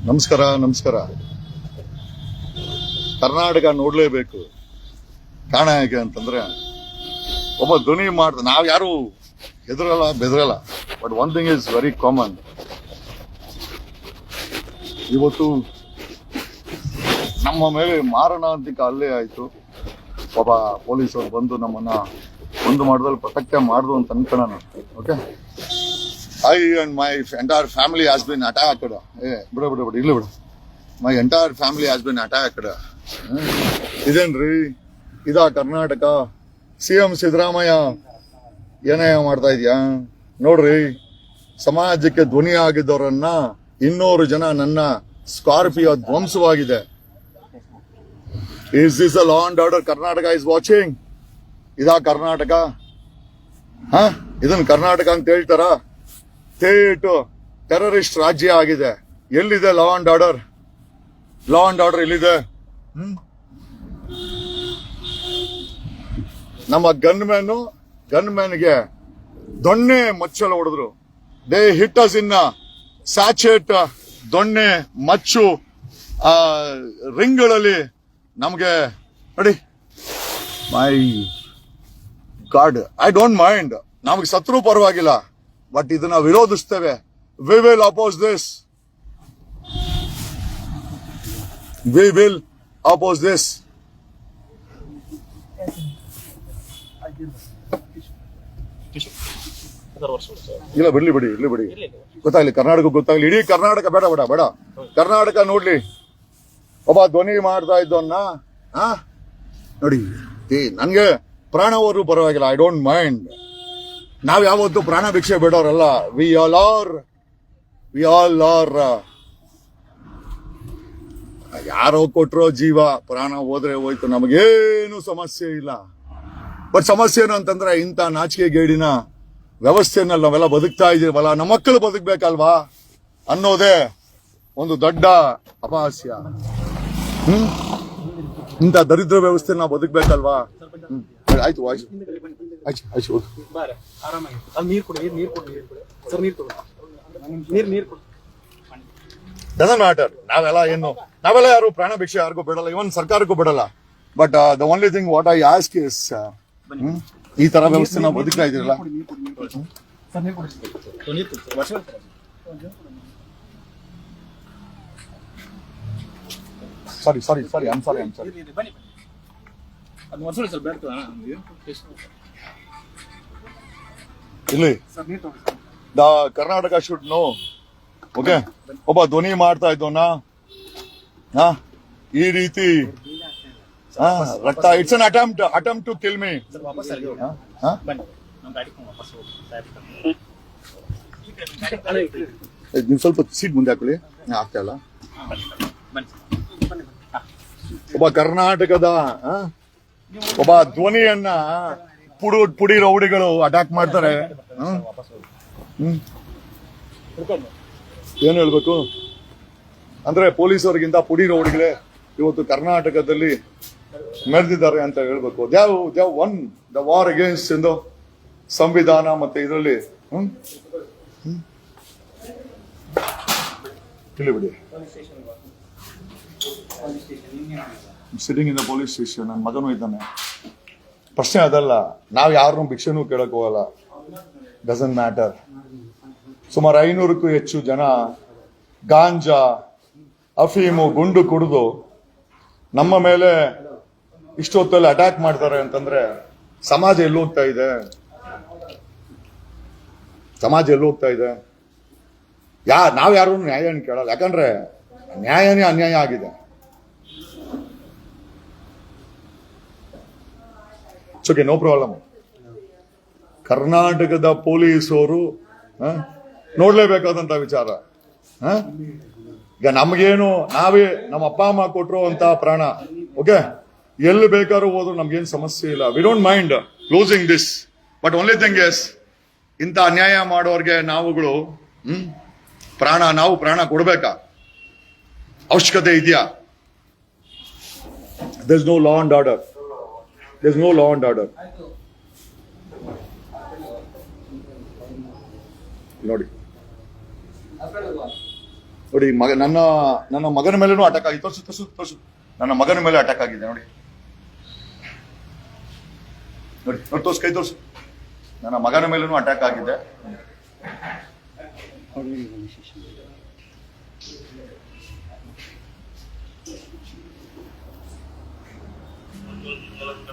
ನಮಸ್ಕಾರ ನಮಸ್ಕಾರ. ಕರ್ನಾಟಕ ನೋಡ್ಲೇಬೇಕು. ಕಾರಣ ಹೇಗೆ ಅಂತಂದ್ರೆ ಒಬ್ಬ ಧ್ವನಿ ಮಾಡ್ತಾರೆ. ನಾವ್ ಯಾರು ಹೆದರಲ್ಲ ಬೆದರಲ್ಲ. But one thing is very common. ಇವತ್ತು ನಮ್ಮ ಮೇಲೆ ಮಾರಣಾಂತಿಕ ಹಲ್ಲೆ ಆಯ್ತು. ಪಾಪ ಪೊಲೀಸರು ಬಂದು ನಮ್ಮನ್ನ ಒಂದು ಮಾಡೋದ್ರಲ್ಲಿ ಪ್ರೊಟೆಕ್ಟ್ ಮಾಡುದು ಅಂತ ಅನ್ಕೊಳ್ಳೋಣ. Okay, I and my entire family has been attacked. ಇಲ್ಲ ಬಿಡು. My entire family has been attacked. ಇದೇನ್ರಿ ಇದಾ ಕರ್ನಾಟಕ? CM ಸಿದ್ದರಾಮಯ್ಯ ಏನೇ ಮಾಡ್ತಾ ಇದೀಯಾ ನೋಡ್ರಿ. ಸಮಾಜಕ್ಕೆ ಧ್ವನಿ ಆಗಿದ್ದವರನ್ನ 200 ಜನ ನನ್ನ Scorpio ಧ್ವಂಸವಾಗಿದೆ. Is this a law and order Karnataka is watching? ಇದಾ ಕರ್ನಾಟಕ? ಇದನ್ ಕರ್ನಾಟಕ ಅಂತ ಹೇಳ್ತಾರ? ಟೆರರಿಸ್ಟ್ ರಾಜ್ಯ ಆಗಿದೆ. ಎಲ್ಲಿದೆ law and order? Law and order ಎಲ್ಲಿದೆ? ನಮ್ಮ ಗನ್ಮ್ಯಾನ್ಗೆ ದೊಣ್ಣೆ ಮಚ್ಚಲು ಹೊಡೆದ್ರು. ದೇ ಹಿಟ್ ಅಸ್ ಇನ್ ಸ್ಯಾಚೆಟ್ ದೊಣ್ಣೆ ಮಚ್ಚು ರಿಂಗ್ಗಳಲ್ಲಿ ನಮ್ಗೆ ನೋಡಿ. My god, I don't mind. ನಮಗೆ ಸತ್ರು ಪರವಾಗಿಲ್ಲ, ಬಟ್ ಇದನ್ನ ವಿರೋಧಿಸ್ತೇವೆ. We will oppose this. We will oppose this. ಇಲ್ಲ ಬಿಡ್ಲಿ ಬಿಡಿ, ಇರ್ಲಿ ಬಿಡಿ. ಗೊತ್ತಾಗ್ಲಿ, ಕರ್ನಾಟಕ ಗೊತ್ತಾಗ್ಲಿ. ಇಡೀ ಕರ್ನಾಟಕ ಬೇಡ ಬೇಡ ಬೇಡ, ಕರ್ನಾಟಕ ನೋಡ್ಲಿ. ಒಬ್ಬ ಧ್ವನಿ ಮಾಡ್ತಾ ಇದ್ದವನ್ನ ನೋಡಿ. ನನ್ಗೆ ಪ್ರಾಣ ಹೋದ್ರು ಪರವಾಗಿಲ್ಲ, ಐ ಡೋಂಟ್ ಮೈಂಡ್. ನಾವ್ ಯಾವತ್ತು ಪ್ರಾಣ ಭಿಕ್ಷೆ ಬಿಡೋರಲ್ಲ. ವಿ ಆಲ್ ಆರ್ ಯಾರೋ ಕೊಟ್ರೋ ಜೀವ, ಪ್ರಾಣ ಹೋದ್ರೆ ಹೋಯ್ತು, ನಮಗೇನು ಸಮಸ್ಯೆ ಇಲ್ಲ. ಬಟ್ ಸಮಸ್ಯೆ ಏನು ಅಂತಂದ್ರೆ ಇಂಥ ನಾಚಿಕೆ ಗೇಡಿನ ವ್ಯವಸ್ಥೆನಲ್ಲಿ ನಾವೆಲ್ಲ ಬದುಕ್ತಾ ಇದೀವಲ್ಲ, ನಮ್ಮ ಮಕ್ಕಳು ಬದುಕ್ಬೇಕಲ್ವಾ ಅನ್ನೋದೇ ಒಂದು ದೊಡ್ಡ ಅಪಹಾಸ್ಯ. ಇಂಥ ದರಿದ್ರ ವ್ಯವಸ್ಥೆ ನಾವು ಬದುಕ್ಬೇಕಲ್ವಾ? ಆಯ್ತು ವಾಯ್ಸ್ ಆಯ್ತು. Doesn't matter. ನಾವೆಲ್ಲ ಯಾರು ಪ್ರಾಣ ಭಿಕ್ಷೆ ಯಾರಿಗೂ ಬಿಡಲ್ಲ, ಇವನ್ ಸರ್ಕಾರಕ್ಕೂ ಬಿಡಲ್ಲ. But the only thing what I ask is, ಈ ತರ ವ್ಯವಸ್ಥೆ ನಾವು ಬದುಕ್ತಾ ಇದ್ದೀರಲ್ಲ. Sorry I am sorry. ಇಲ್ಲಿ the Karnataka should know. Okay, ಒಬ್ಬ ಧ್ವನಿ ಮಾಡ್ತಾ ಇದ್ದವನ ಈ ರೀತಿ ರಕ್ತ, it's an attempt to kill me. ನೀವು ಸ್ವಲ್ಪ ಸೀಟ್ ಮುಂದೆ ಹಾಕೊಳ್ಳಿ. ಆಗ್ತಾ ಇಲ್ಲ. ಒಬ್ಬ ಕರ್ನಾಟಕದ ಒಬ್ಬ ಧ್ವನಿಯನ್ನ ಪುಡಿ ರೌಡಿಗಳು ಅಟ್ಯಾಕ್ ಮಾಡ್ತಾರೆ. ಏನ್ ಹೇಳ್ಬೇಕು ಅಂದ್ರೆ, ಪೊಲೀಸರಿಗಿಂತ ಪುಡಿ ರೌಡಿಗಳೇ ಇವತ್ತು ಕರ್ನಾಟಕದಲ್ಲಿ ಮೆರೆದಿದ್ದಾರೆ ಅಂತ ಹೇಳ್ಬೇಕು. They've won the war against ಎಂದು ಸಂವಿಧಾನ ಮತ್ತೆ ಇದರಲ್ಲಿ ತಿಳಿಬಿಡಿ. Sitting in the police station. ನನ್ನ ಮಗನೂ ಇದ್ದಾನೆ. ಪ್ರಶ್ನೆ ಅದಲ್ಲ. ನಾವ್ ಯಾರನ್ನೂ ಭಿಕ್ಷೆನೂ ಕೇಳಕ್ ಹೋಗಲ್ಲ. Doesn't matter. ಸುಮಾರು 500ಕ್ಕೂ ಹೆಚ್ಚು ಜನ ಗಾಂಜಾ, ಅಫೀಮು, ಗುಂಡು ಕುಡಿದು ನಮ್ಮ ಮೇಲೆ ಇಷ್ಟೊತ್ತಲ್ಲಿ ಅಟ್ಯಾಕ್ ಮಾಡ್ತಾರೆ ಅಂತಂದ್ರೆ ಸಮಾಜ ಎಲ್ಲಿ ಹೋಗ್ತಾ ಇದೆ? ನಾವ್ ಯಾರು ನ್ಯಾಯನ ಕೇಳಲ್ಲ. ಯಾಕಂದ್ರೆ ನ್ಯಾಯನೇ ಅನ್ಯಾಯ ಆಗಿದೆ. Okay, no problem. ಕರ್ನಾಟಕದ ಪೊಲೀಸರು ನೋಡ್ಲೇಬೇಕಾದಂತ ವಿಚಾರ. ಈಗ ನಮ್ಗೇನು, ನಾವೇ ನಮ್ಮ ಅಪ್ಪ ಅಮ್ಮ ಕೊಟ್ಟರು ಅಂತ ಪ್ರಾಣ. ಓಕೆ, ಎಲ್ಲಿ ಬೇಕಾದ್ರೂ ಹೋದ್ರು ನಮ್ಗೇನು ಸಮಸ್ಯೆ ಇಲ್ಲ. We don't mind closing this. But only thing is, ಇಂಥ ಅನ್ಯಾಯ ಮಾಡೋರ್ಗೆ ನಾವುಗಳು ಪ್ರಾಣ ಕೊಡ್ಬೇಕಾ? ಅವಶ್ಯಕತೆ ಇದೆಯಾ? There is no law and order. There's no law and order. ನೋಡಿ, ನೋಡಿ ನನ್ನ ಮಗನ ಮೇಲೇನೂ ಅಟ್ಯಾಕ್ ಆಗಿದೆ. ತೋರ್ಸು. ನನ್ನ ಮಗನ ಮೇಲೆ ಅಟ್ಯಾಕ್ ಆಗಿದೆ ನೋಡಿ. ತೋರ್ಸು, ಕೈ ತೋರ್ಸು. ನನ್ನ ಮಗನ ಮೇಲೇನೂ ಅಟ್ಯಾಕ್ ಆಗಿದೆ.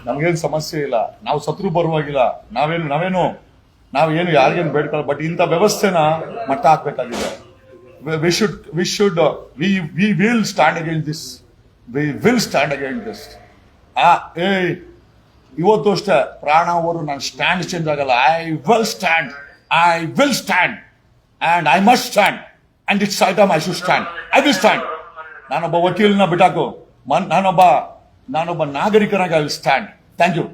ನಮ್ಗೇನು ಸಮಸ್ಯೆ ಇಲ್ಲ, ನಾವು ಸತ್ರು ಬರುವಾಗಿಲ್ಲ, ನಾವೇನು ಯಾರಿಗೇನು ಬೇಡ್ಕೊಳ್ಳ. ಬಟ್ ಇಂಥ ವ್ಯವಸ್ಥೆನ ಮಟ್ಟ ಹಾಕ್ಬೇಕಾಗಿದೆ. we will stand against this. ಇವತ್ತು ಅಷ್ಟೇ ಪ್ರಾಣ ಅವರು ನನ್ನ ಸ್ಟ್ಯಾಂಡ್ ಚೇಂಜ್ ಆಗಲ್ಲ. I will stand and I must stand and it's item I should stand. I will stand. ನಾನೊಬ್ಬ ವಕೀಲನ ಬಿಟ್ಟಾಕು, ನಾನೊಬ್ಬ ನಾಗರಿಕನಾಗಿ I will stand. Thank you.